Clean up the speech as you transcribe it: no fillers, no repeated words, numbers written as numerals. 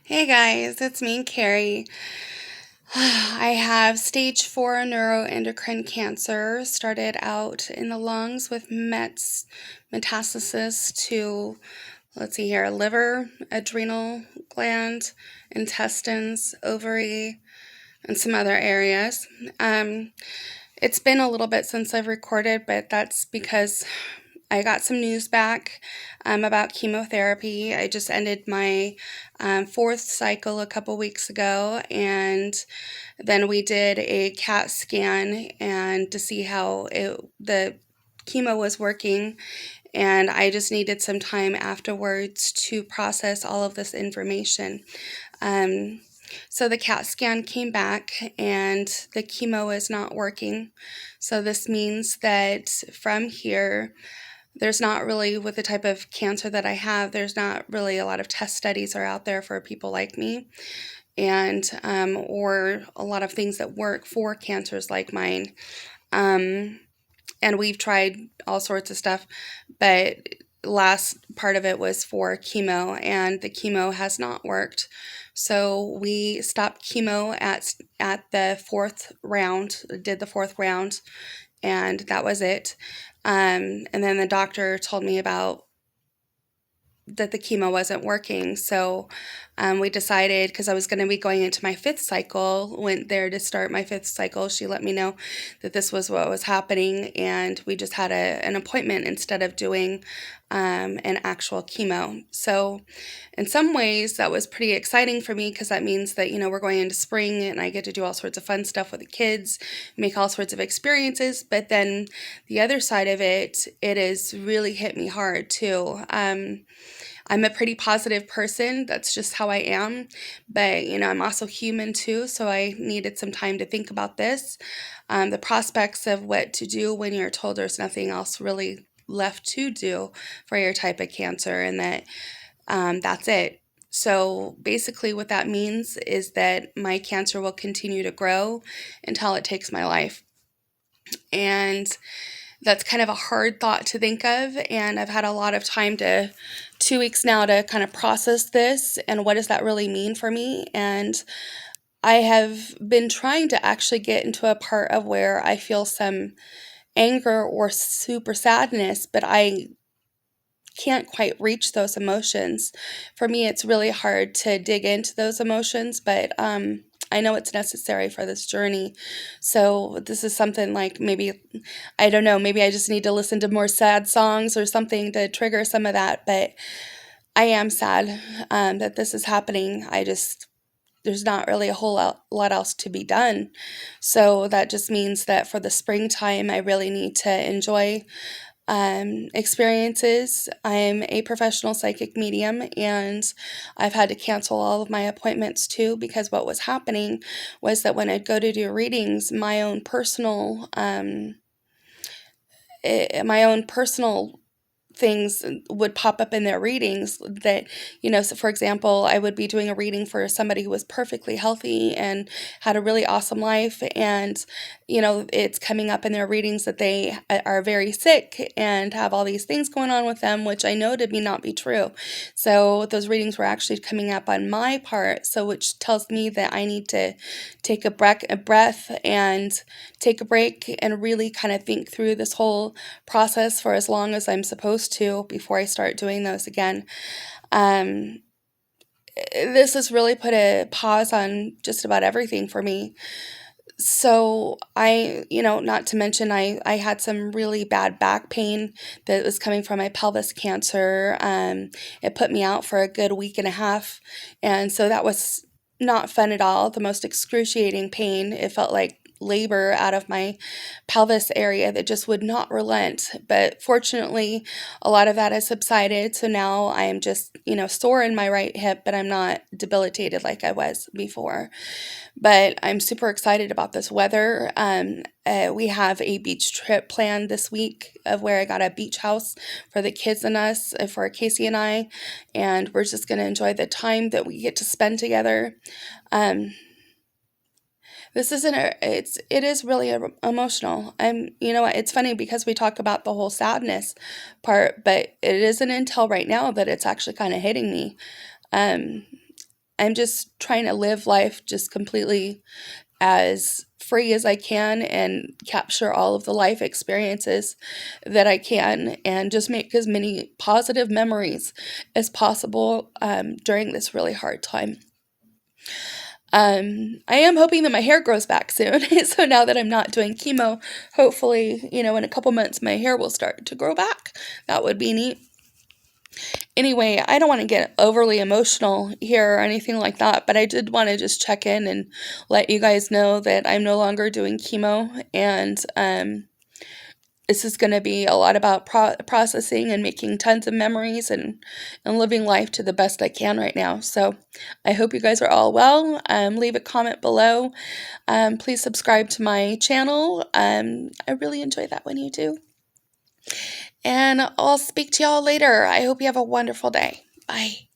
Hey guys, it's me, Carrie. I have stage 4 neuroendocrine cancer. Started out in the lungs with metastasis to, let's see here, liver, adrenal gland, intestines, ovary, and some other areas. It's been a little bit since I've recorded, but that's because I got some news back about chemotherapy. I just ended my fourth cycle a couple weeks ago, and then we did a CAT scan and to see how the chemo was working. And I just needed some time afterwards to process all of this information. Um, so the CAT scan came back and the chemo is not working. So this means that from here, there's not really, with the type of cancer that I have, there's not really a lot of test studies are out there for people like me, and or a lot of things that work for cancers like mine. Um, and we've tried all sorts of stuff, but last part of it was for chemo, and the chemo has not worked. So we stopped chemo at the fourth round, did the fourth round, and that was it. And then the doctor told me about that the chemo wasn't working. So we decided, because I was going to be going into my fifth cycle, went there to start my fifth cycle. She let me know that this was what was happening, and we just had an appointment instead of doing an actual chemo. So in some ways, that was pretty exciting for me, because that means that, we're going into spring and I get to do all sorts of fun stuff with the kids, make all sorts of experiences. But then the other side of it has really hit me hard too. I'm a pretty positive person. That's just how I am. But, I'm also human too. So I needed some time to think about this. The prospects of what to do when you're told there's nothing else really left to do for your type of cancer, and that that's it. So basically, what that means is that my cancer will continue to grow until it takes my life. And that's kind of a hard thought to think of, and I've had a lot of time 2 weeks now to kind of process this and what does that really mean for me. And I have been trying to actually get into a part of where I feel some anger or super sadness, but I can't quite reach those emotions. For me, it's really hard to dig into those emotions, but I know it's necessary for this journey. So this is something like, maybe, I don't know, maybe I just need to listen to more sad songs or something to trigger some of that. But I am sad that this is happening. There's not really a whole lot else to be done. So that just means that for the springtime, I really need to enjoy experiences. I'm a professional psychic medium, and I've had to cancel all of my appointments too, because what was happening was that when I'd go to do readings, my own personal things would pop up in their readings that, so for example, I would be doing a reading for somebody who was perfectly healthy and had a really awesome life, and it's coming up in their readings that they are very sick and have all these things going on with them, which I know to be not be true. So those readings were actually coming up on my part, so which tells me that I need to take a breath and take a break and really kind of think through this whole process for as long as I'm supposed to before I start doing those again. Um, this has really put a pause on just about everything for me. So not to mention, I had some really bad back pain that was coming from my pelvis cancer. It put me out for a good week and a half. And so that was not fun at all. The most excruciating pain. It felt like labor out of my pelvis area that just would not relent. But fortunately, a lot of that has subsided. So now I am just, sore in my right hip, but I'm not debilitated like I was before. But I'm super excited about this weather. We have a beach trip planned this week, of where I got a beach house for the kids and us, for Casey and we're just going to enjoy the time that we get to spend together. Um, this isn't it is really emotional. It's funny because we talk about the whole sadness part, but it isn't until right now that it's actually kind of hitting me. Um, I'm just trying to live life just completely as free as I can and capture all of the life experiences that I can and just make as many positive memories as possible during this really hard time. I am hoping that my hair grows back soon. So now that I'm not doing chemo, hopefully, in a couple months, my hair will start to grow back. That would be neat. Anyway, I don't want to get overly emotional here or anything like that, but I did want to just check in and let you guys know that I'm no longer doing chemo, and this is going to be a lot about processing and making tons of memories and living life to the best I can right now. So I hope you guys are all well. Leave a comment below. Please subscribe to my channel. I really enjoy that when you do. And I'll speak to y'all later. I hope you have a wonderful day. Bye.